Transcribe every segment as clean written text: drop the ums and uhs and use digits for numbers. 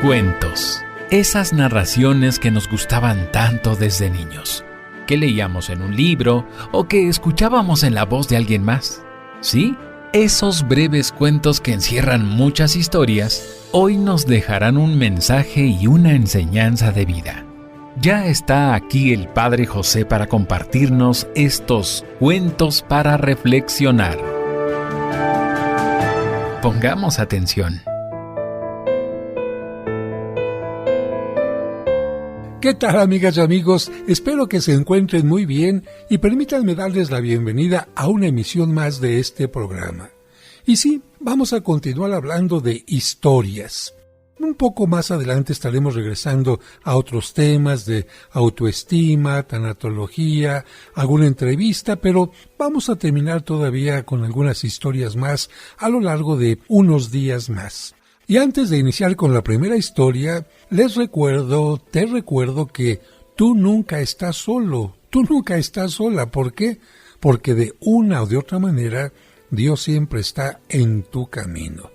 Cuentos. Esas narraciones que nos gustaban tanto desde niños, que leíamos en un libro o que escuchábamos en la voz de alguien más. ¿Sí? Esos breves cuentos que encierran muchas historias, hoy nos dejarán un mensaje y una enseñanza de vida. Ya está aquí el Padre José para compartirnos estos cuentos para reflexionar. Pongamos atención. ¿Qué tal, amigas y amigos? Espero que se encuentren muy bien y permítanme darles la bienvenida a una emisión más de este programa. Y sí, vamos a continuar hablando de historias. Un poco más adelante estaremos regresando a otros temas de autoestima, tanatología, alguna entrevista, pero vamos a terminar todavía con algunas historias más a lo largo de unos días más. Y antes de iniciar con la primera historia, te recuerdo que tú nunca estás solo, tú nunca estás sola. ¿Por qué? Porque de una o de otra manera, Dios siempre está en tu camino.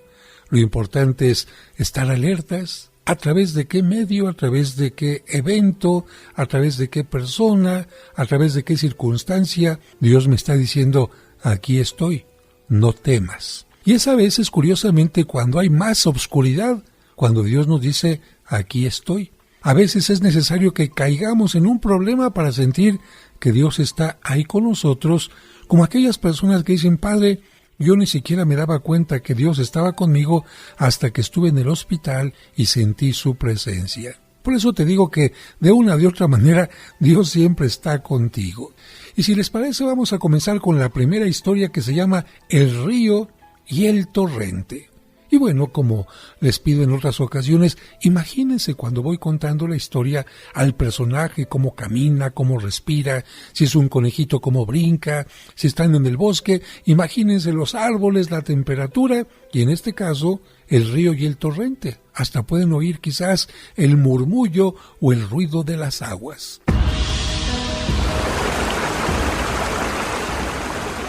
Lo importante es estar alertas. ¿A través de qué medio? ¿A través de qué evento? ¿A través de qué persona? ¿A través de qué circunstancia? Dios me está diciendo, aquí estoy, no temas. Y es a veces, curiosamente, cuando hay más obscuridad, cuando Dios nos dice, aquí estoy. A veces es necesario que caigamos en un problema para sentir que Dios está ahí con nosotros, como aquellas personas que dicen, Padre, yo ni siquiera me daba cuenta que Dios estaba conmigo hasta que estuve en el hospital y sentí su presencia. Por eso te digo que de una u otra manera Dios siempre está contigo. Y si les parece, vamos a comenzar con la primera historia que se llama El río y el torrente. Y bueno, como les pido en otras ocasiones, imagínense cuando voy contando la historia al personaje, cómo camina, cómo respira, si es un conejito, cómo brinca, si están en el bosque, imagínense los árboles, la temperatura y en este caso el río y el torrente. Hasta pueden oír quizás el murmullo o el ruido de las aguas.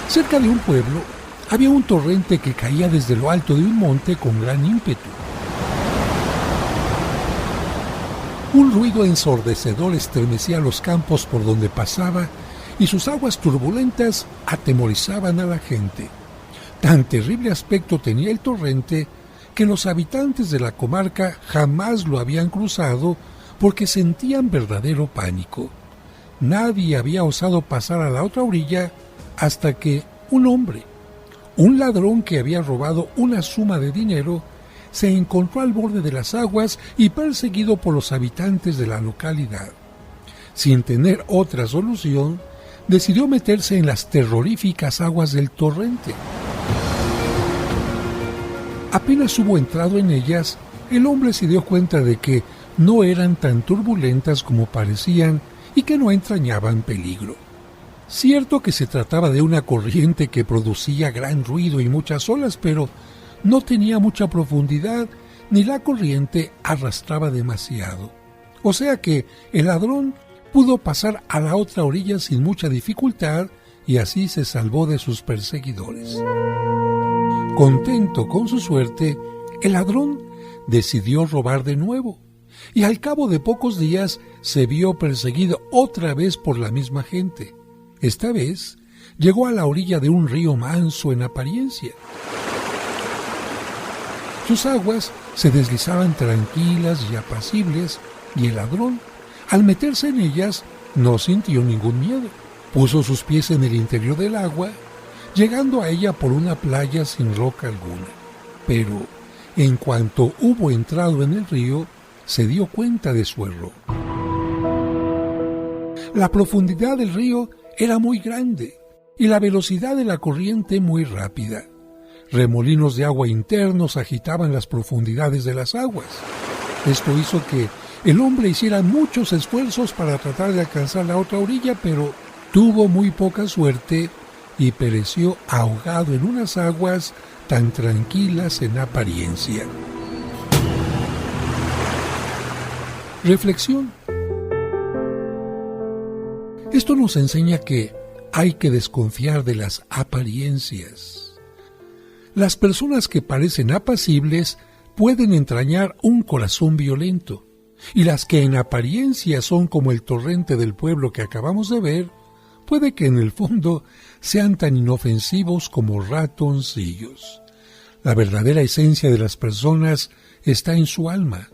Cerca de un pueblo había un torrente que caía desde lo alto de un monte con gran ímpetu. Un ruido ensordecedor estremecía los campos por donde pasaba y sus aguas turbulentas atemorizaban a la gente. Tan terrible aspecto tenía el torrente que los habitantes de la comarca jamás lo habían cruzado porque sentían verdadero pánico. Nadie había osado pasar a la otra orilla hasta que un ladrón que había robado una suma de dinero se encontró al borde de las aguas y perseguido por los habitantes de la localidad. Sin tener otra solución, decidió meterse en las terroríficas aguas del torrente. Apenas hubo entrado en ellas, el hombre se dio cuenta de que no eran tan turbulentas como parecían y que no entrañaban peligro. Cierto que se trataba de una corriente que producía gran ruido y muchas olas, pero no tenía mucha profundidad ni la corriente arrastraba demasiado. O sea que el ladrón pudo pasar a la otra orilla sin mucha dificultad y así se salvó de sus perseguidores. Contento con su suerte, el ladrón decidió robar de nuevo y al cabo de pocos días se vio perseguido otra vez por la misma gente. Esta vez llegó a la orilla de un río manso en apariencia. Sus aguas se deslizaban tranquilas y apacibles y el ladrón, al meterse en ellas, no sintió ningún miedo. Puso sus pies en el interior del agua, llegando a ella por una playa sin roca alguna. Pero, en cuanto hubo entrado en el río, se dio cuenta de su error. La profundidad del río era muy grande y la velocidad de la corriente muy rápida. Remolinos de agua internos agitaban las profundidades de las aguas. Esto hizo que el hombre hiciera muchos esfuerzos para tratar de alcanzar la otra orilla, pero tuvo muy poca suerte y pereció ahogado en unas aguas tan tranquilas en apariencia. Reflexión. Esto nos enseña que hay que desconfiar de las apariencias. Las personas que parecen apacibles pueden entrañar un corazón violento, y las que en apariencia son como el torrente del pueblo que acabamos de ver, puede que en el fondo sean tan inofensivos como ratoncillos. La verdadera esencia de las personas está en su alma,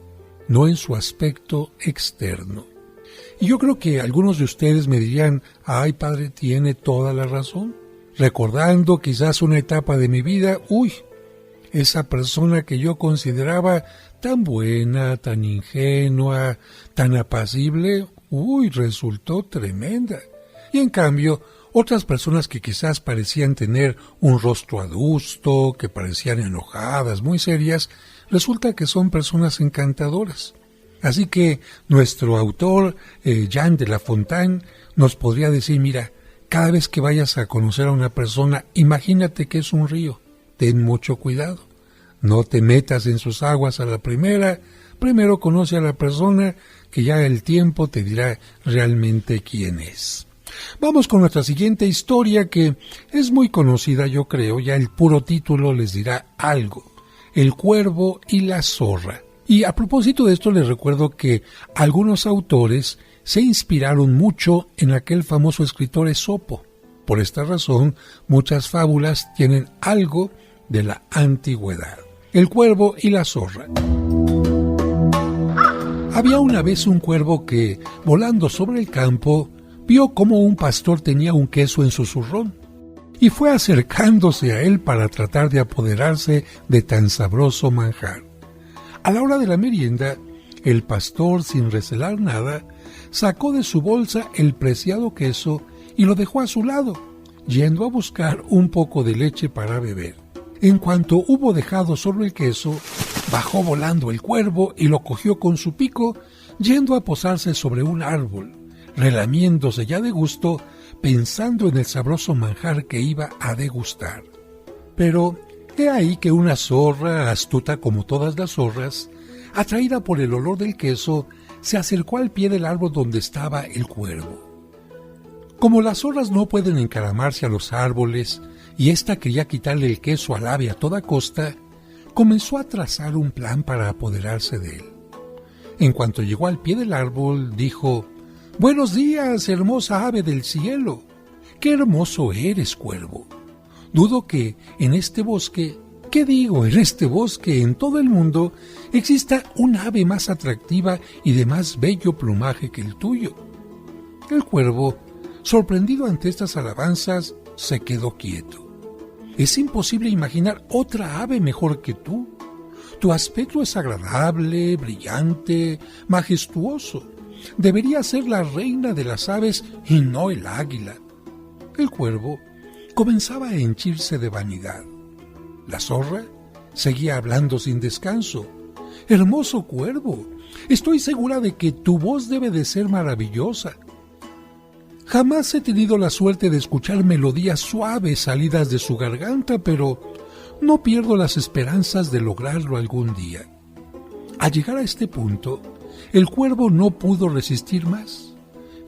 no en su aspecto externo. Y yo creo que algunos de ustedes me dirían, ay padre, tiene toda la razón. Recordando quizás una etapa de mi vida, esa persona que yo consideraba tan buena, tan ingenua, tan apacible, resultó tremenda. Y en cambio, otras personas que quizás parecían tener un rostro adusto, que parecían enojadas, muy serias, resulta que son personas encantadoras. Así que nuestro autor, Jean de La Fontaine, nos podría decir, mira, cada vez que vayas a conocer a una persona, imagínate que es un río. Ten mucho cuidado. No te metas en sus aguas a la primera. Primero conoce a la persona, que ya el tiempo te dirá realmente quién es. Vamos con nuestra siguiente historia, que es muy conocida, yo creo. Ya el puro título les dirá algo. El cuervo y la zorra. Y a propósito de esto les recuerdo que algunos autores se inspiraron mucho en aquel famoso escritor Esopo. Por esta razón, muchas fábulas tienen algo de la antigüedad. El cuervo y la zorra. Había una vez un cuervo que, volando sobre el campo, vio cómo un pastor tenía un queso en su zurrón, y fue acercándose a él para tratar de apoderarse de tan sabroso manjar. A la hora de la merienda, el pastor, sin recelar nada, sacó de su bolsa el preciado queso y lo dejó a su lado, yendo a buscar un poco de leche para beber. En cuanto hubo dejado solo el queso, bajó volando el cuervo y lo cogió con su pico, yendo a posarse sobre un árbol, relamiéndose ya de gusto, pensando en el sabroso manjar que iba a degustar. Pero he ahí que una zorra, astuta como todas las zorras, atraída por el olor del queso, se acercó al pie del árbol donde estaba el cuervo. Como las zorras no pueden encaramarse a los árboles, y ésta quería quitarle el queso al ave a toda costa, comenzó a trazar un plan para apoderarse de él. En cuanto llegó al pie del árbol, dijo: «Buenos días, hermosa ave del cielo. Qué hermoso eres, cuervo. Dudo que en este bosque, en todo el mundo, exista un ave más atractiva y de más bello plumaje que el tuyo». El cuervo, sorprendido ante estas alabanzas, se quedó quieto. «Es imposible imaginar otra ave mejor que tú. Tu aspecto es agradable, brillante, majestuoso. Deberías ser la reina de las aves y no el águila». El cuervo comenzaba a henchirse de vanidad. La zorra seguía hablando sin descanso. «Hermoso cuervo, estoy segura de que tu voz debe de ser maravillosa. Jamás he tenido la suerte de escuchar melodías suaves salidas de su garganta, pero no pierdo las esperanzas de lograrlo algún día». Al llegar a este punto, el cuervo no pudo resistir más.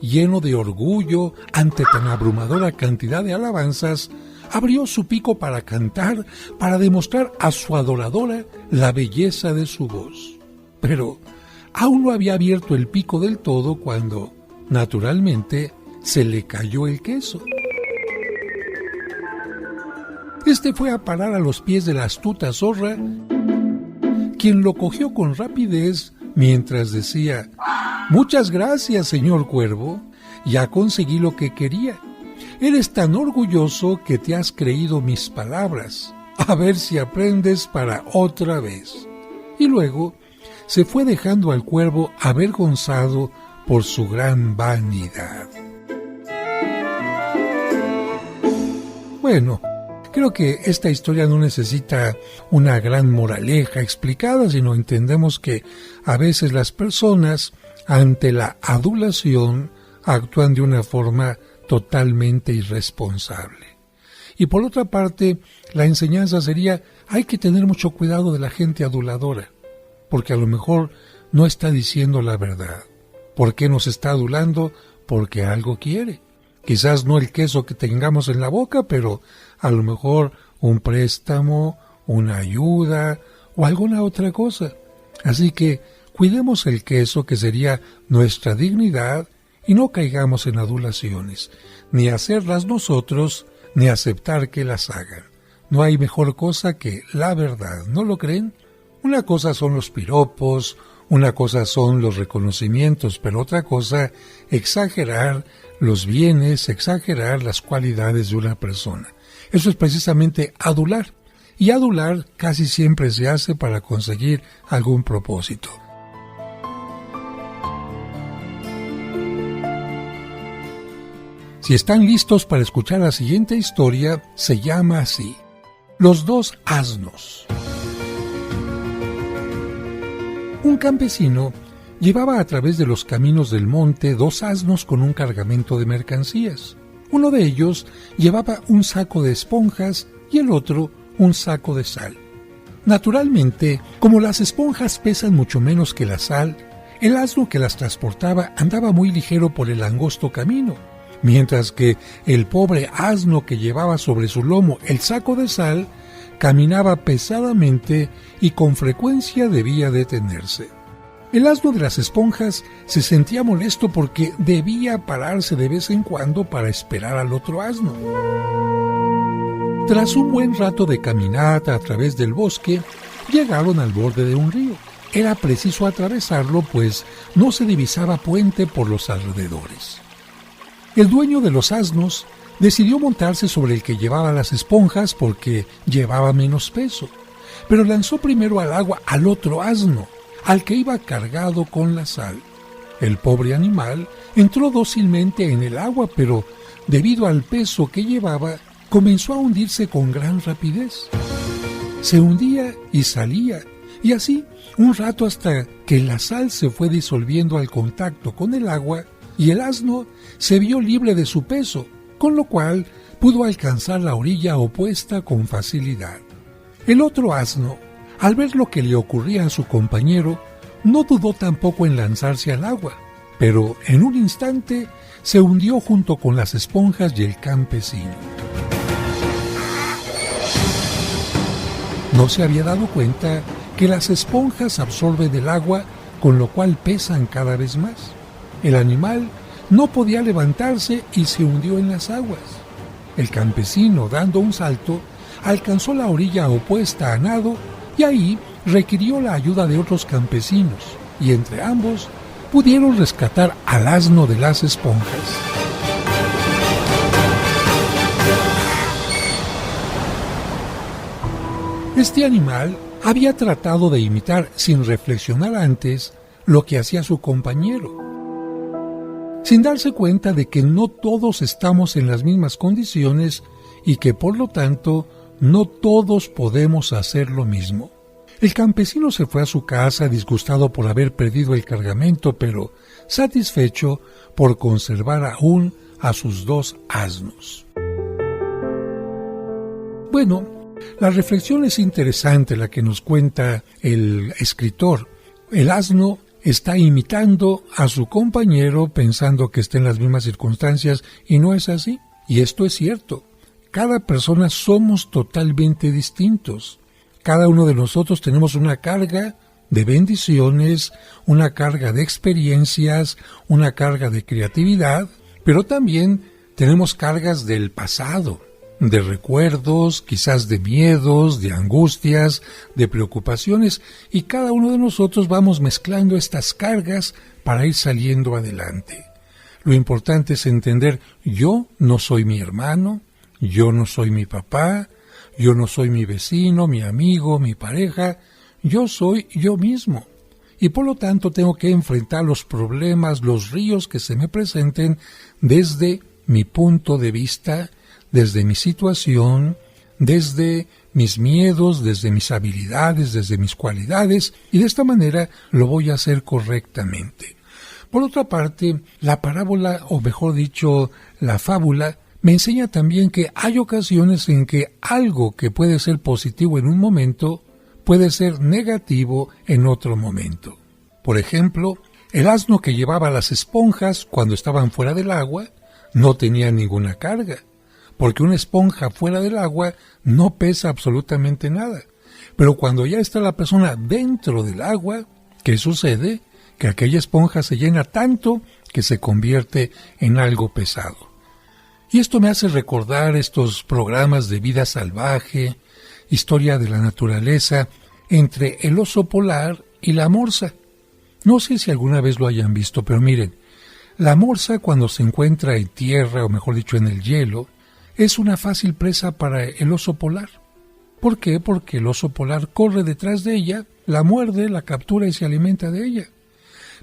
Lleno de orgullo ante tan abrumadora cantidad de alabanzas, abrió su pico para cantar, para demostrar a su adoradora la belleza de su voz. Pero aún no había abierto el pico del todo cuando, naturalmente, se le cayó el queso. Este fue a parar a los pies de la astuta zorra, quien lo cogió con rapidez mientras decía: «Muchas gracias, señor cuervo, ya conseguí lo que quería. Eres tan orgulloso que te has creído mis palabras. A ver si aprendes para otra vez». Y luego se fue dejando al cuervo avergonzado por su gran vanidad. Bueno, creo que esta historia no necesita una gran moraleja explicada, sino entendemos que a veces las personas, ante la adulación, actúan de una forma totalmente irresponsable. Y por otra parte, la enseñanza sería: hay que tener mucho cuidado de la gente aduladora, porque a lo mejor no está diciendo la verdad. ¿Por qué nos está adulando? Porque algo quiere. Quizás no el queso que tengamos en la boca, pero a lo mejor un préstamo, una ayuda, o alguna otra cosa. Así que cuidemos el queso, que sería nuestra dignidad, y no caigamos en adulaciones, ni hacerlas nosotros, ni aceptar que las hagan. No hay mejor cosa que la verdad, ¿no lo creen? Una cosa son los piropos, una cosa son los reconocimientos, pero otra cosa, exagerar los bienes, exagerar las cualidades de una persona. Eso es precisamente adular, y adular casi siempre se hace para conseguir algún propósito. Si están listos para escuchar la siguiente historia, se llama así: Los dos asnos. Un campesino llevaba a través de los caminos del monte 2 asnos con un cargamento de mercancías. Uno de ellos llevaba un saco de esponjas y el otro un saco de sal. Naturalmente, como las esponjas pesan mucho menos que la sal, el asno que las transportaba andaba muy ligero por el angosto camino, mientras que el pobre asno que llevaba sobre su lomo el saco de sal caminaba pesadamente y con frecuencia debía detenerse. El asno de las esponjas se sentía molesto porque debía pararse de vez en cuando para esperar al otro asno. Tras un buen rato de caminata a través del bosque, llegaron al borde de un río. Era preciso atravesarlo, pues no se divisaba puente por los alrededores. El dueño de los asnos decidió montarse sobre el que llevaba las esponjas porque llevaba menos peso, pero lanzó primero al agua al otro asno, al que iba cargado con la sal. El pobre animal entró dócilmente en el agua, pero debido al peso que llevaba, comenzó a hundirse con gran rapidez. Se hundía y salía, y así un rato hasta que la sal se fue disolviendo al contacto con el agua y el asno se vio libre de su peso, con lo cual pudo alcanzar la orilla opuesta con facilidad. El otro asno, al ver lo que le ocurría a su compañero, no dudó tampoco en lanzarse al agua, pero en un instante se hundió junto con las esponjas y el campesino. No se había dado cuenta que las esponjas absorben el agua, con lo cual pesan cada vez más. El animal no podía levantarse y se hundió en las aguas. El campesino, dando un salto, alcanzó la orilla opuesta a nado y ahí requirió la ayuda de otros campesinos, y entre ambos pudieron rescatar al asno de las esponjas. Este animal había tratado de imitar sin reflexionar antes lo que hacía su compañero, sin darse cuenta de que no todos estamos en las mismas condiciones y que por lo tanto no todos podemos hacer lo mismo. El campesino se fue a su casa disgustado por haber perdido el cargamento, pero satisfecho por conservar aún a sus 2 asnos. Bueno, la reflexión es interesante la que nos cuenta el escritor. El asno está imitando a su compañero pensando que está en las mismas circunstancias y no es así. Y esto es cierto. Cada persona somos totalmente distintos. Cada uno de nosotros tenemos una carga de bendiciones, una carga de experiencias, una carga de creatividad, pero también tenemos cargas del pasado, de recuerdos, quizás de miedos, de angustias, de preocupaciones, y cada uno de nosotros vamos mezclando estas cargas para ir saliendo adelante. Lo importante es entender, yo no soy mi hermano, yo no soy mi papá, yo no soy mi vecino, mi amigo, mi pareja, yo soy yo mismo. Y por lo tanto tengo que enfrentar los problemas, los ríos que se me presenten desde mi punto de vista, desde mi situación, desde mis miedos, desde mis habilidades, desde mis cualidades, y de esta manera lo voy a hacer correctamente. Por otra parte, la parábola, o mejor dicho, la fábula, me enseña también que hay ocasiones en que algo que puede ser positivo en un momento puede ser negativo en otro momento. Por ejemplo, el asno que llevaba las esponjas cuando estaban fuera del agua no tenía ninguna carga, porque una esponja fuera del agua no pesa absolutamente nada. Pero cuando ya está la persona dentro del agua, ¿qué sucede? Que aquella esponja se llena tanto que se convierte en algo pesado. Y esto me hace recordar estos programas de vida salvaje, historia de la naturaleza, entre el oso polar y la morsa. No sé si alguna vez lo hayan visto, pero miren, la morsa cuando se encuentra en tierra, o mejor dicho en el hielo, es una fácil presa para el oso polar. ¿Por qué? Porque el oso polar corre detrás de ella, la muerde, la captura y se alimenta de ella.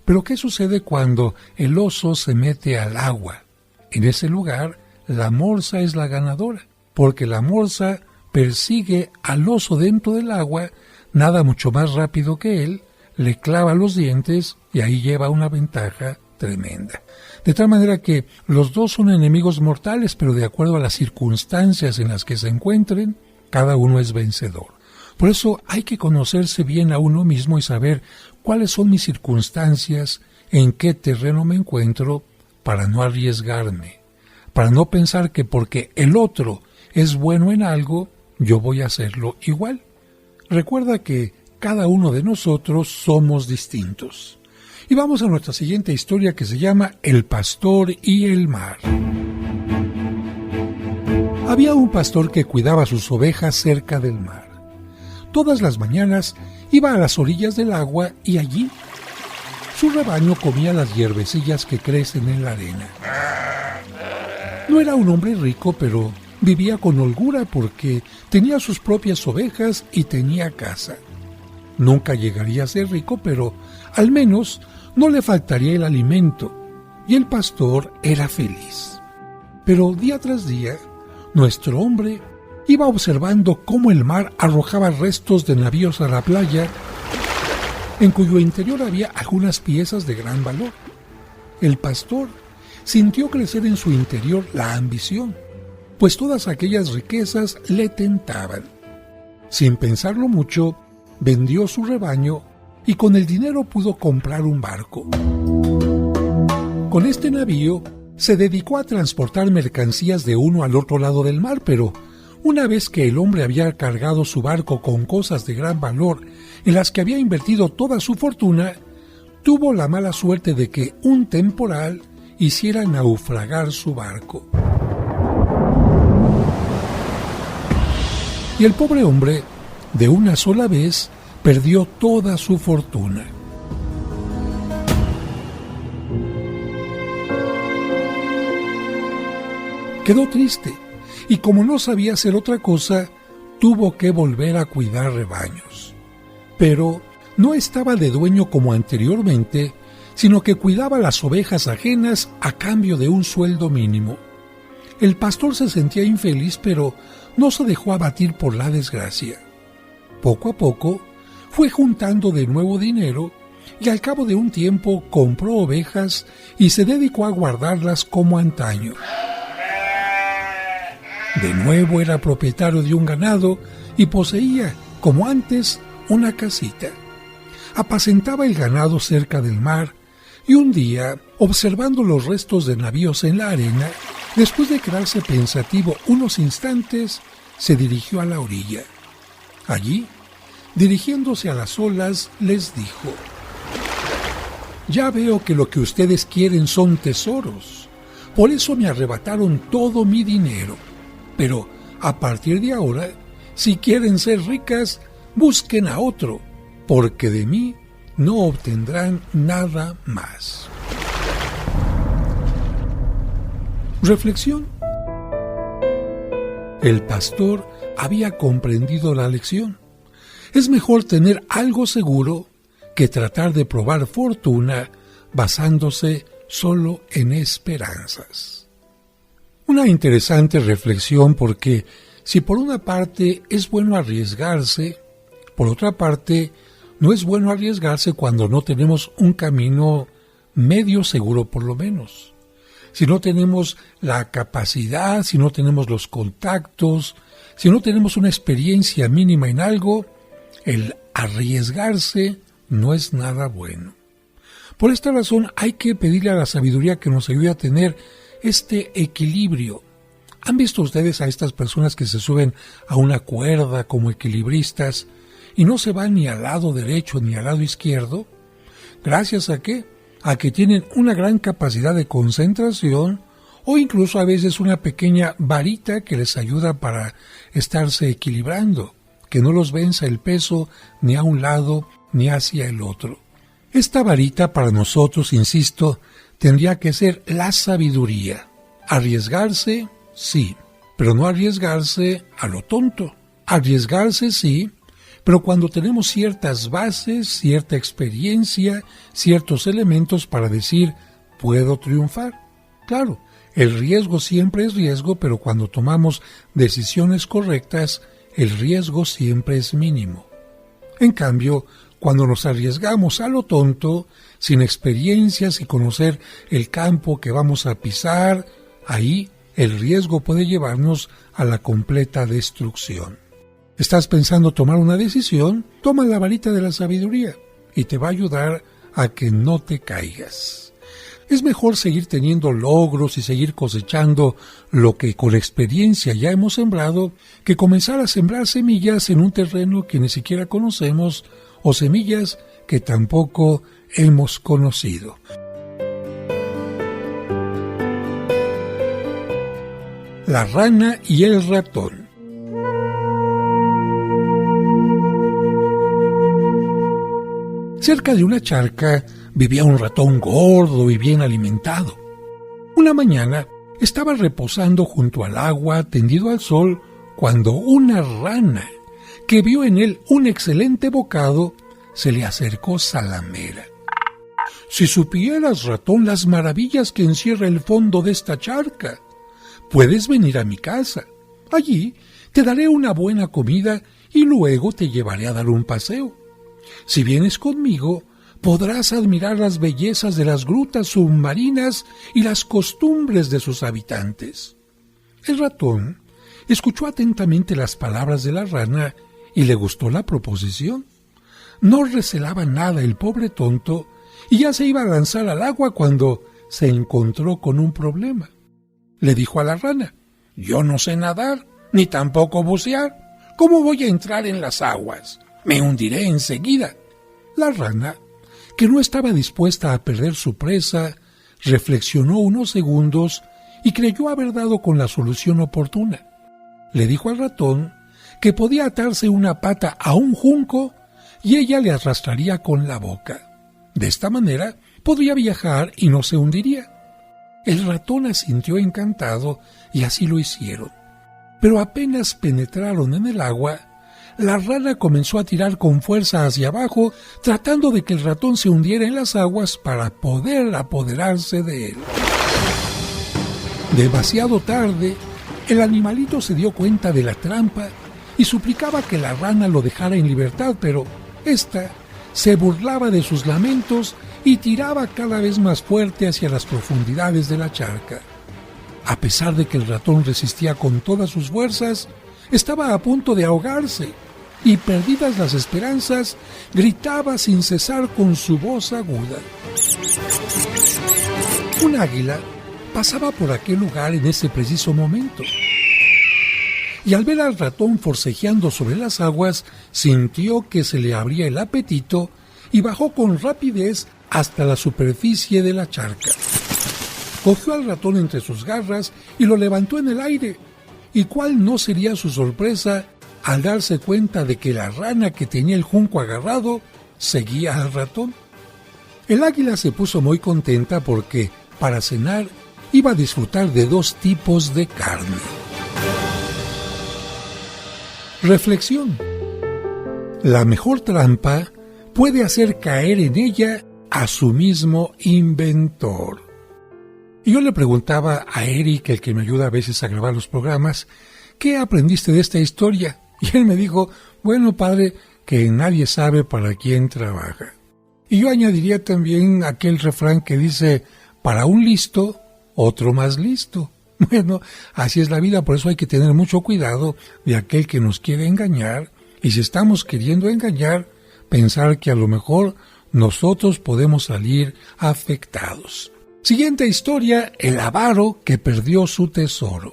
Pero ¿qué sucede cuando el oso se mete al agua? En ese lugar, la morsa es la ganadora, porque la morsa persigue al oso dentro del agua, nada mucho más rápido que él, le clava los dientes y ahí lleva una ventaja tremenda. De tal manera que los dos son enemigos mortales, pero de acuerdo a las circunstancias en las que se encuentren, cada uno es vencedor. Por eso hay que conocerse bien a uno mismo y saber cuáles son mis circunstancias, en qué terreno me encuentro, para no arriesgarme, para no pensar que porque el otro es bueno en algo, yo voy a hacerlo igual. Recuerda que cada uno de nosotros somos distintos. Y vamos a nuestra siguiente historia que se llama El pastor y el mar. Había un pastor que cuidaba sus ovejas cerca del mar. Todas las mañanas iba a las orillas del agua y allí su rebaño comía las hierbecillas que crecen en la arena. No era un hombre rico, pero vivía con holgura porque tenía sus propias ovejas y tenía casa. Nunca llegaría a ser rico, pero al menos no le faltaría el alimento, y el pastor era feliz. Pero día tras día, nuestro hombre iba observando cómo el mar arrojaba restos de navíos a la playa, en cuyo interior había algunas piezas de gran valor. El pastor sintió crecer en su interior la ambición, pues todas aquellas riquezas le tentaban. Sin pensarlo mucho, vendió su rebaño y con el dinero pudo comprar un barco. Con este navío se dedicó a transportar mercancías de uno al otro lado del mar, pero una vez que el hombre había cargado su barco con cosas de gran valor en las que había invertido toda su fortuna, tuvo la mala suerte de que un temporal hiciera naufragar su barco. Y el pobre hombre, de una sola vez, perdió toda su fortuna. Quedó triste, y como no sabía hacer otra cosa, tuvo que volver a cuidar rebaños. Pero no estaba de dueño como anteriormente, sino que cuidaba las ovejas ajenas a cambio de un sueldo mínimo. El pastor se sentía infeliz, pero no se dejó abatir por la desgracia. Poco a poco fue juntando de nuevo dinero y al cabo de un tiempo compró ovejas y se dedicó a guardarlas como antaño. De nuevo era propietario de un ganado y poseía, como antes, una casita. Apacentaba el ganado cerca del mar y un día, observando los restos de navíos en la arena, después de quedarse pensativo unos instantes, se dirigió a la orilla. Allí, dirigiéndose a las olas, les dijo: «Ya veo que lo que ustedes quieren son tesoros. Por eso me arrebataron todo mi dinero. Pero a partir de ahora, si quieren ser ricas, busquen a otro, porque de mí no obtendrán nada más». Reflexión. El pastor había comprendido la lección. Es mejor tener algo seguro que tratar de probar fortuna basándose solo en esperanzas. Una interesante reflexión, porque si por una parte es bueno arriesgarse, por otra parte no es bueno arriesgarse cuando no tenemos un camino medio seguro por lo menos. Si no tenemos la capacidad, si no tenemos los contactos, si no tenemos una experiencia mínima en algo, el arriesgarse no es nada bueno. Por esta razón hay que pedirle a la sabiduría que nos ayude a tener este equilibrio. ¿Han visto ustedes a estas personas que se suben a una cuerda como equilibristas y no se van ni al lado derecho ni al lado izquierdo. ¿Gracias a qué? A que tienen una gran capacidad de concentración o incluso a veces una pequeña varita que les ayuda para estarse equilibrando, que no los venza el peso ni a un lado ni hacia el otro. Esta varita para nosotros, insisto, tendría que ser la sabiduría. Arriesgarse, sí, pero no arriesgarse a lo tonto. Arriesgarse, sí, pero cuando tenemos ciertas bases, cierta experiencia, ciertos elementos para decir, puedo triunfar. Claro, el riesgo siempre es riesgo, pero cuando tomamos decisiones correctas, el riesgo siempre es mínimo. En cambio, cuando nos arriesgamos a lo tonto, sin experiencias y conocer el campo que vamos a pisar, ahí el riesgo puede llevarnos a la completa destrucción. ¿Estás pensando tomar una decisión? Toma la varita de la sabiduría y te va a ayudar a que no te caigas. Es mejor seguir teniendo logros y seguir cosechando lo que con experiencia ya hemos sembrado que comenzar a sembrar semillas en un terreno que ni siquiera conocemos o semillas que tampoco hemos conocido. La rana y el ratón. Cerca de una charca vivía un ratón gordo y bien alimentado. Una mañana estaba reposando junto al agua, tendido al sol, cuando una rana, que vio en él un excelente bocado, se le acercó zalamera. «Si supieras, ratón, las maravillas que encierra el fondo de esta charca, puedes venir a mi casa. Allí te daré una buena comida y luego te llevaré a dar un paseo. Si vienes conmigo, podrás admirar las bellezas de las grutas submarinas y las costumbres de sus habitantes». El ratón escuchó atentamente las palabras de la rana y le gustó la proposición. No recelaba nada el pobre tonto y ya se iba a lanzar al agua cuando se encontró con un problema. Le dijo a la rana: «Yo no sé nadar, ni tampoco bucear. ¿Cómo voy a entrar en las aguas? Me hundiré enseguida». La rana, que no estaba dispuesta a perder su presa, reflexionó unos segundos y creyó haber dado con la solución oportuna. Le dijo al ratón que podía atarse una pata a un junco y ella le arrastraría con la boca. De esta manera podría viajar y no se hundiría. El ratón asintió encantado y así lo hicieron. Pero apenas penetraron en el agua, la rana comenzó a tirar con fuerza hacia abajo, tratando de que el ratón se hundiera en las aguas para poder apoderarse de él. Demasiado tarde, el animalito se dio cuenta de la trampa y suplicaba que la rana lo dejara en libertad, pero ésta se burlaba de sus lamentos y tiraba cada vez más fuerte hacia las profundidades de la charca. A pesar de que el ratón resistía con todas sus fuerzas, estaba a punto de ahogarse y, perdidas las esperanzas, gritaba sin cesar con su voz aguda. Un águila pasaba por aquel lugar en ese preciso momento, y al ver al ratón forcejeando sobre las aguas, sintió que se le abría el apetito y bajó con rapidez hasta la superficie de la charca. Cogió al ratón entre sus garras y lo levantó en el aire. ¿Y cuál no sería su sorpresa al darse cuenta de que la rana que tenía el junco agarrado seguía al ratón? El águila se puso muy contenta porque, para cenar, iba a disfrutar de 2 tipos de carne. Reflexión. La mejor trampa puede hacer caer en ella a su mismo inventor. Y yo le preguntaba a Eric, el que me ayuda a veces a grabar los programas, ¿qué aprendiste de esta historia? Y él me dijo: bueno, padre, que nadie sabe para quién trabaja. Y yo añadiría también aquel refrán que dice: para un listo, otro más listo. Bueno, así es la vida, por eso hay que tener mucho cuidado de aquel que nos quiere engañar, y si estamos queriendo engañar, pensar que a lo mejor nosotros podemos salir afectados. Siguiente historia: el avaro que perdió su tesoro.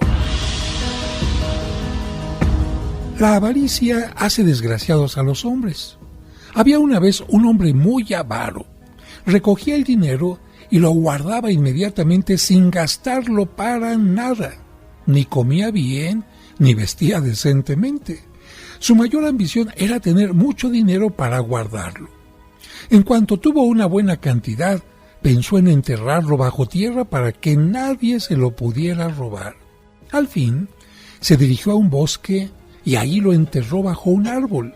La avaricia hace desgraciados a los hombres. Había una vez un hombre muy avaro. Recogía el dinero y lo guardaba inmediatamente sin gastarlo para nada. Ni comía bien, ni vestía decentemente. Su mayor ambición era tener mucho dinero para guardarlo. En cuanto tuvo una buena cantidad, pensó en enterrarlo bajo tierra para que nadie se lo pudiera robar. Al fin, se dirigió a un bosque y allí lo enterró bajo un árbol,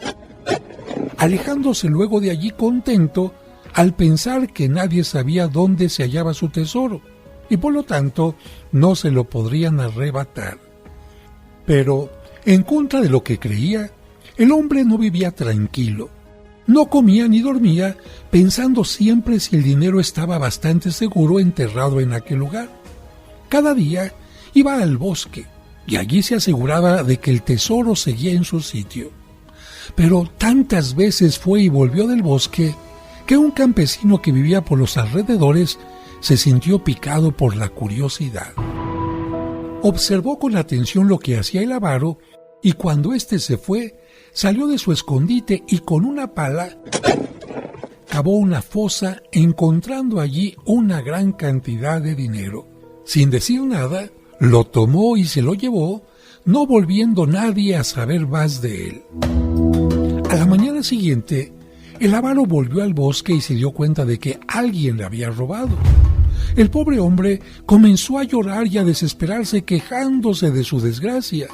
alejándose luego de allí contento al pensar que nadie sabía dónde se hallaba su tesoro y por lo tanto no se lo podrían arrebatar. Pero, en contra de lo que creía, el hombre no vivía tranquilo. No comía ni dormía, pensando siempre si el dinero estaba bastante seguro enterrado en aquel lugar. Cada día iba al bosque y allí se aseguraba de que el tesoro seguía en su sitio. Pero tantas veces fue y volvió del bosque que un campesino que vivía por los alrededores se sintió picado por la curiosidad. Observó con atención lo que hacía el avaro y cuando éste se fue, salió de su escondite y con una pala cavó una fosa, encontrando allí una gran cantidad de dinero. Sin decir nada, lo tomó y se lo llevó, no volviendo nadie a saber más de él. A la mañana siguiente, el avaro volvió al bosque y se dio cuenta de que alguien le había robado. El pobre hombre comenzó a llorar y a desesperarse, quejándose de su desgracia.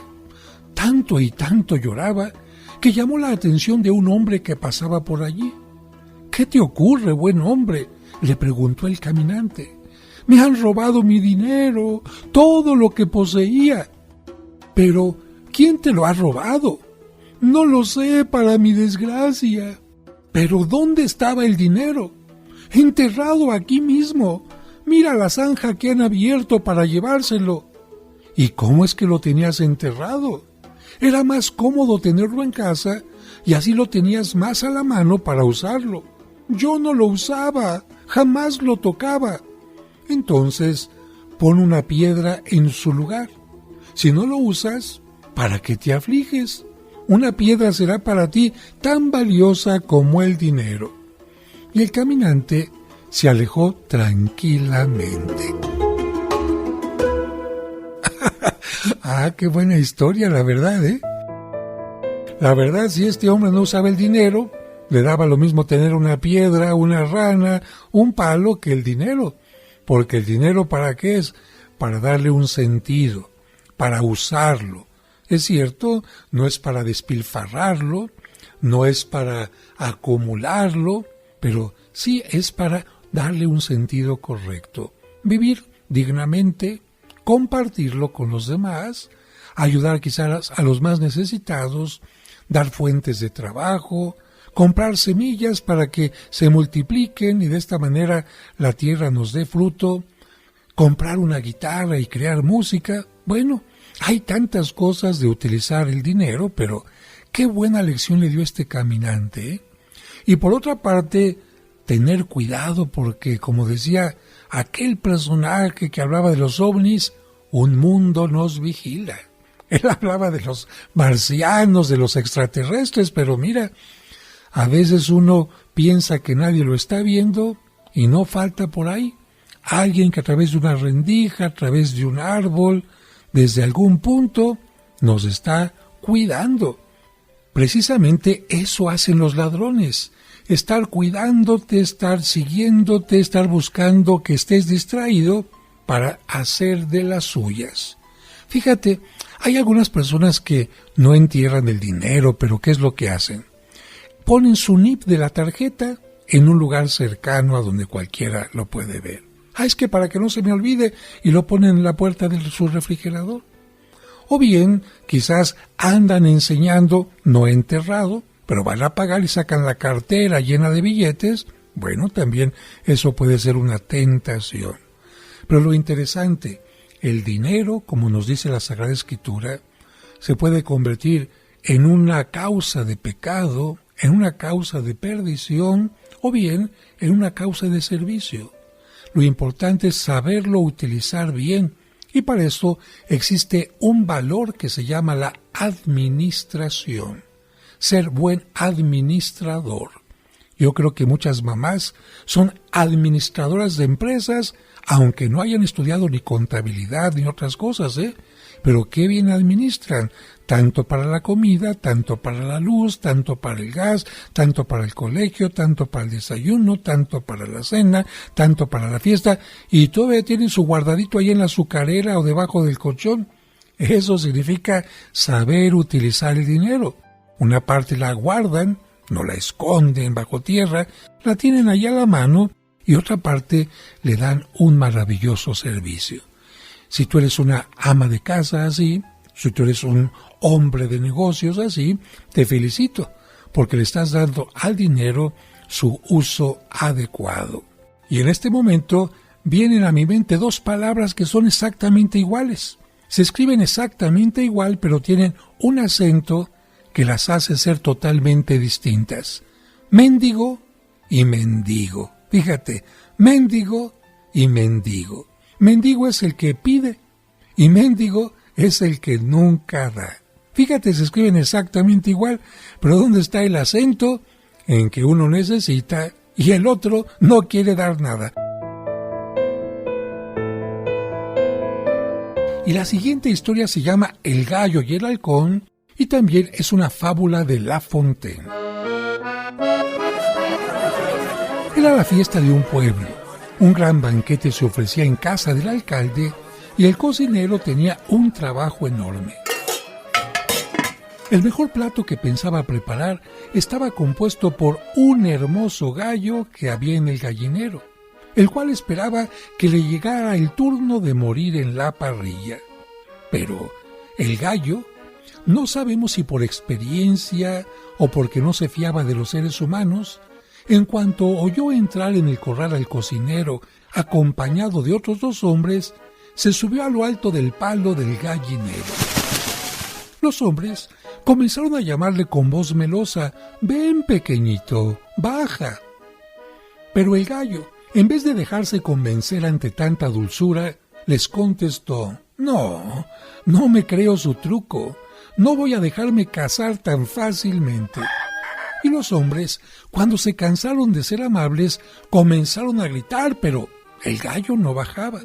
Tanto y tanto lloraba que llamó la atención de un hombre que pasaba por allí. «¿Qué te ocurre, buen hombre?», le preguntó el caminante. «Me han robado mi dinero, todo lo que poseía». «Pero, ¿quién te lo ha robado?». «No lo sé, para mi desgracia». «¿Pero dónde estaba el dinero?». «Enterrado aquí mismo. Mira la zanja que han abierto para llevárselo». «¿Y cómo es que lo tenías enterrado?». «Era más cómodo tenerlo en casa y así lo tenías más a la mano para usarlo. Yo no lo usaba, jamás lo tocaba». «Entonces, pon una piedra en su lugar. Si no lo usas, ¿para qué te afliges? Una piedra será para ti tan valiosa como el dinero». Y el caminante se alejó tranquilamente. Ah, qué buena historia, la verdad, ¿eh? La verdad, si este hombre no usaba el dinero, le daba lo mismo tener una piedra, una rana, un palo que el dinero. Porque el dinero, ¿para qué es? Para darle un sentido, para usarlo. Es cierto, no es para despilfarrarlo, no es para acumularlo, pero sí es para darle un sentido correcto. Vivir dignamente, compartirlo con los demás, ayudar quizás a los más necesitados, dar fuentes de trabajo, comprar semillas para que se multipliquen y de esta manera la tierra nos dé fruto, comprar una guitarra y crear música. Bueno, hay tantas cosas de utilizar el dinero, pero qué buena lección le dio este caminante, ¿eh? Y por otra parte, tener cuidado porque, como decía aquel personaje que hablaba de los ovnis, un mundo nos vigila. Él hablaba de los marcianos, de los extraterrestres, pero mira, a veces uno piensa que nadie lo está viendo y no falta por ahí alguien que a través de una rendija, a través de un árbol, desde algún punto, nos está cuidando. Precisamente eso hacen los ladrones, estar cuidándote, estar siguiéndote, estar buscando que estés distraído para hacer de las suyas. Fíjate, hay algunas personas que no entierran el dinero, pero ¿qué es lo que hacen? Ponen su NIP de la tarjeta en un lugar cercano a donde cualquiera lo puede ver. Es que para que no se me olvide, y lo ponen en la puerta de su refrigerador. O bien, quizás andan enseñando, no enterrado, pero van a pagar y sacan la cartera llena de billetes. Bueno, también eso puede ser una tentación. Pero lo interesante, el dinero, como nos dice la Sagrada Escritura, se puede convertir en una causa de pecado, en una causa de perdición, o bien en una causa de servicio. Lo importante es saberlo utilizar bien, y para eso existe un valor que se llama la administración, ser buen administrador. Yo creo que muchas mamás son administradoras de empresas, aunque no hayan estudiado ni contabilidad ni otras cosas, pero qué bien administran, tanto para la comida, tanto para la luz, tanto para el gas, tanto para el colegio, tanto para el desayuno, tanto para la cena, tanto para la fiesta, y todavía tienen su guardadito ahí en la azucarera o debajo del colchón. Eso significa saber utilizar el dinero. Una parte la guardan, no la esconden bajo tierra, la tienen allá a la mano, y otra parte le dan un maravilloso servicio. Si tú eres una ama de casa así, si tú eres un hombre de negocios así, te felicito, porque le estás dando al dinero su uso adecuado. Y en este momento vienen a mi mente dos palabras que son exactamente iguales. Se escriben exactamente igual, pero tienen un acento que las hace ser totalmente distintas. Mendigo y mendigo. Fíjate, mendigo y mendigo. Mendigo es el que pide y mendigo es el que nunca da. Fíjate, se escriben exactamente igual, pero ¿dónde está el acento? En que uno necesita y el otro no quiere dar nada. Y la siguiente historia se llama El gallo y el halcón, y también es una fábula de La Fontaine. Era la fiesta de un pueblo. Un gran banquete se ofrecía en casa del alcalde y el cocinero tenía un trabajo enorme. El mejor plato que pensaba preparar estaba compuesto por un hermoso gallo que había en el gallinero, el cual esperaba que le llegara el turno de morir en la parrilla. Pero el gallo, no sabemos si por experiencia o porque no se fiaba de los seres humanos, en cuanto oyó entrar en el corral al cocinero, acompañado de otros dos hombres, se subió a lo alto del palo del gallinero. Los hombres comenzaron a llamarle con voz melosa: «Ven, pequeñito, baja». Pero el gallo, en vez de dejarse convencer ante tanta dulzura, les contestó: «No, no me creo su truco, no voy a dejarme cazar tan fácilmente». Y los hombres, cuando se cansaron de ser amables, comenzaron a gritar, pero el gallo no bajaba.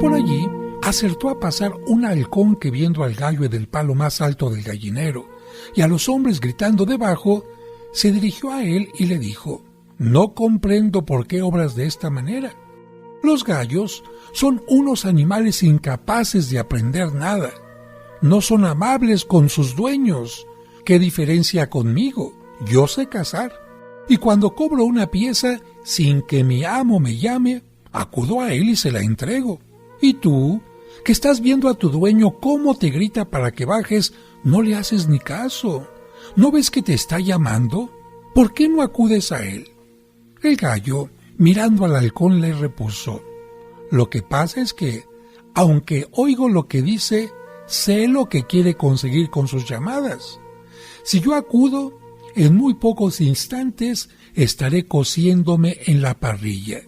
Por allí acertó a pasar un halcón que, viendo al gallo en el palo más alto del gallinero y a los hombres gritando debajo, se dirigió a él y le dijo: «No comprendo por qué obras de esta manera. Los gallos son unos animales incapaces de aprender nada. No son amables con sus dueños. ¿Qué diferencia conmigo? Yo sé cazar. Y cuando cobro una pieza, sin que mi amo me llame, acudo a él y se la entrego. Y tú, que estás viendo a tu dueño cómo te grita para que bajes, no le haces ni caso. ¿No ves que te está llamando? ¿Por qué no acudes a él?» El gallo, mirando al halcón, le repuso: «Lo que pasa es que, aunque oigo lo que dice, sé lo que quiere conseguir con sus llamadas. Si yo acudo, en muy pocos instantes estaré cociéndome en la parrilla.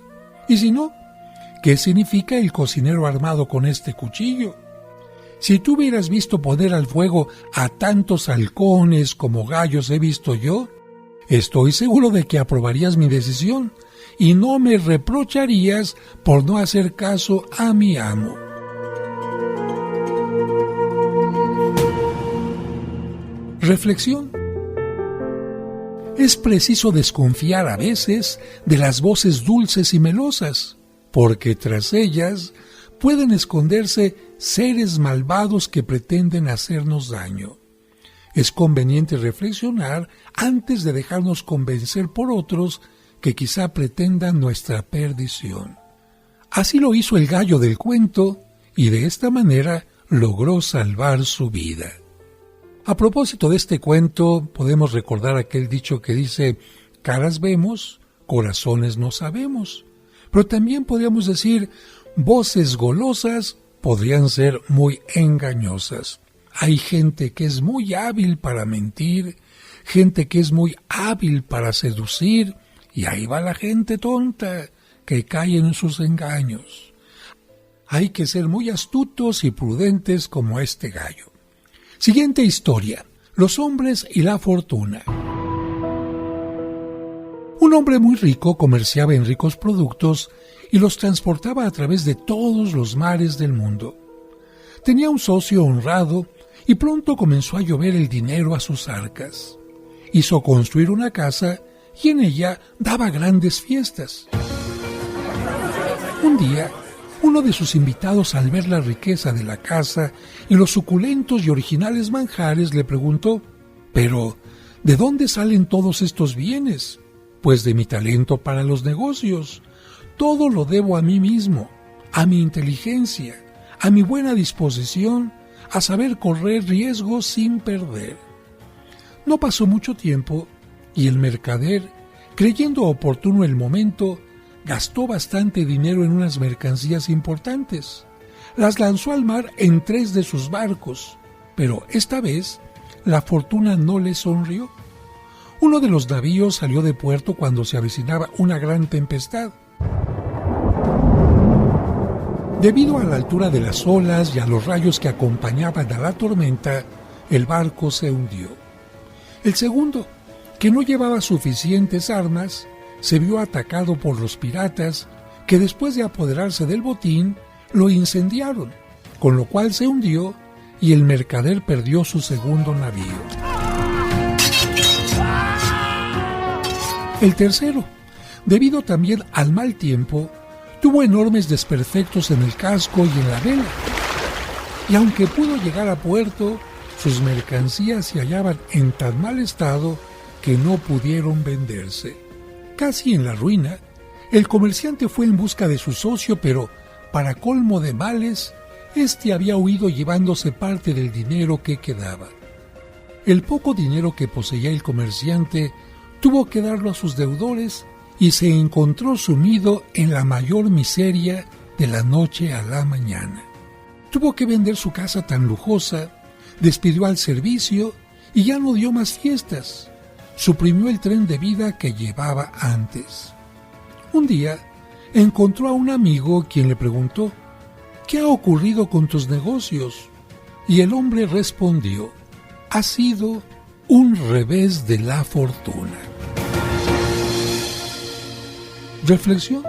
Y si no, ¿qué significa el cocinero armado con este cuchillo? Si tú hubieras visto poner al fuego a tantos halcones como gallos he visto yo, estoy seguro de que aprobarías mi decisión y no me reprocharías por no hacer caso a mi amo». Reflexión. Es preciso desconfiar a veces de las voces dulces y melosas, porque tras ellas pueden esconderse seres malvados que pretenden hacernos daño. Es conveniente reflexionar antes de dejarnos convencer por otros que quizá pretendan nuestra perdición. Así lo hizo el gallo del cuento y de esta manera logró salvar su vida. A propósito de este cuento, podemos recordar aquel dicho que dice: «Caras vemos, corazones no sabemos». Pero también podríamos decir: voces golosas podrían ser muy engañosas. Hay gente que es muy hábil para mentir, gente que es muy hábil para seducir, y ahí va la gente tonta que cae en sus engaños. Hay que ser muy astutos y prudentes como este gallo. Siguiente historia: los hombres y la fortuna. Un hombre muy rico comerciaba en ricos productos y los transportaba a través de todos los mares del mundo. Tenía un socio honrado y pronto comenzó a llover el dinero a sus arcas. Hizo construir una casa y en ella daba grandes fiestas. Un día, uno de sus invitados, al ver la riqueza de la casa y los suculentos y originales manjares, le preguntó: «¿Pero de dónde salen todos estos bienes?». «Pues de mi talento para los negocios. Todo lo debo a mí mismo, a mi inteligencia, a mi buena disposición, a saber correr riesgos sin perder». No pasó mucho tiempo y el mercader, creyendo oportuno el momento, gastó bastante dinero en unas mercancías importantes. Las lanzó al mar en 3 de sus barcos, pero esta vez la fortuna no le sonrió. Uno de los navíos salió de puerto cuando se avecinaba una gran tempestad. Debido a la altura de las olas y a los rayos que acompañaban a la tormenta, el barco se hundió. El segundo, que no llevaba suficientes armas, se vio atacado por los piratas, que después de apoderarse del botín, lo incendiaron, con lo cual se hundió y el mercader perdió su segundo navío. El tercero, debido también al mal tiempo, tuvo enormes desperfectos en el casco y en la vela, y aunque pudo llegar a puerto, sus mercancías se hallaban en tan mal estado que no pudieron venderse. Casi en la ruina, el comerciante fue en busca de su socio, pero, para colmo de males, éste había huido llevándose parte del dinero que quedaba. El poco dinero que poseía el comerciante tuvo que darlo a sus deudores y se encontró sumido en la mayor miseria de la noche a la mañana. Tuvo que vender su casa tan lujosa, despidió al servicio y ya no dio más fiestas. Suprimió el tren de vida que llevaba antes. Un día encontró a un amigo quien le preguntó: «¿Qué ha ocurrido con tus negocios?». Y el hombre respondió: «Ha sido un revés de la fortuna». Reflexión: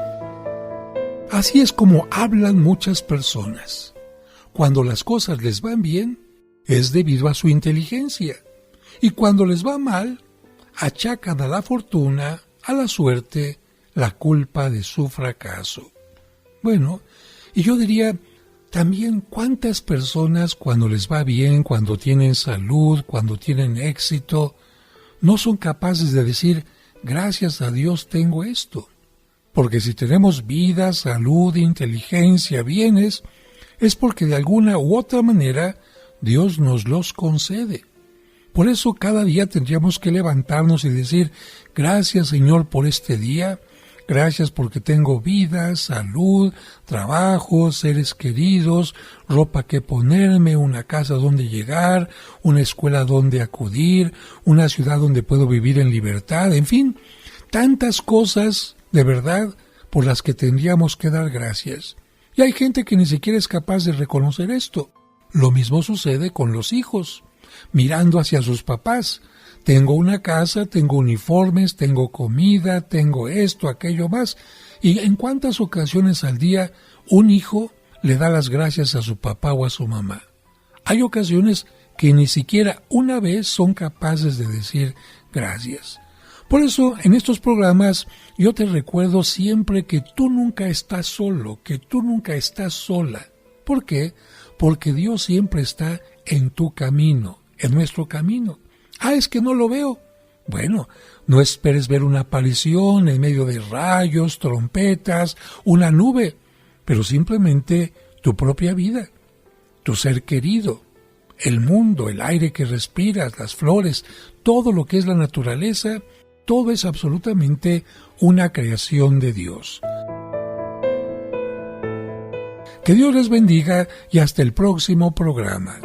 así es como hablan muchas personas. Cuando las cosas les van bien, es debido a su inteligencia, y cuando les va mal, achacan a la fortuna, a la suerte, la culpa de su fracaso. Bueno, y yo diría también cuántas personas cuando les va bien, cuando tienen salud, cuando tienen éxito, no son capaces de decir: gracias a Dios tengo esto. Porque si tenemos vida, salud, inteligencia, bienes, es porque de alguna u otra manera Dios nos los concede. Por eso cada día tendríamos que levantarnos y decir: gracias Señor por este día, gracias porque tengo vida, salud, trabajo, seres queridos, ropa que ponerme, una casa donde llegar, una escuela donde acudir, una ciudad donde puedo vivir en libertad, en fin, tantas cosas de verdad por las que tendríamos que dar gracias. Y hay gente que ni siquiera es capaz de reconocer esto. Lo mismo sucede con los hijos, mirando hacia sus papás. Tengo una casa, tengo uniformes, tengo comida, tengo esto, aquello más. ¿Y en cuántas ocasiones al día un hijo le da las gracias a su papá o a su mamá? Hay ocasiones que ni siquiera una vez son capaces de decir gracias. Por eso, en estos programas, yo te recuerdo siempre que tú nunca estás solo, que tú nunca estás sola. ¿Por qué? Porque Dios siempre está en tu camino, en nuestro camino. Es que no lo veo. Bueno, no esperes ver una aparición en medio de rayos, trompetas, una nube, pero simplemente tu propia vida, tu ser querido, el mundo, el aire que respiras, las flores, todo lo que es la naturaleza, todo es absolutamente una creación de Dios. Que Dios les bendiga y hasta el próximo programa.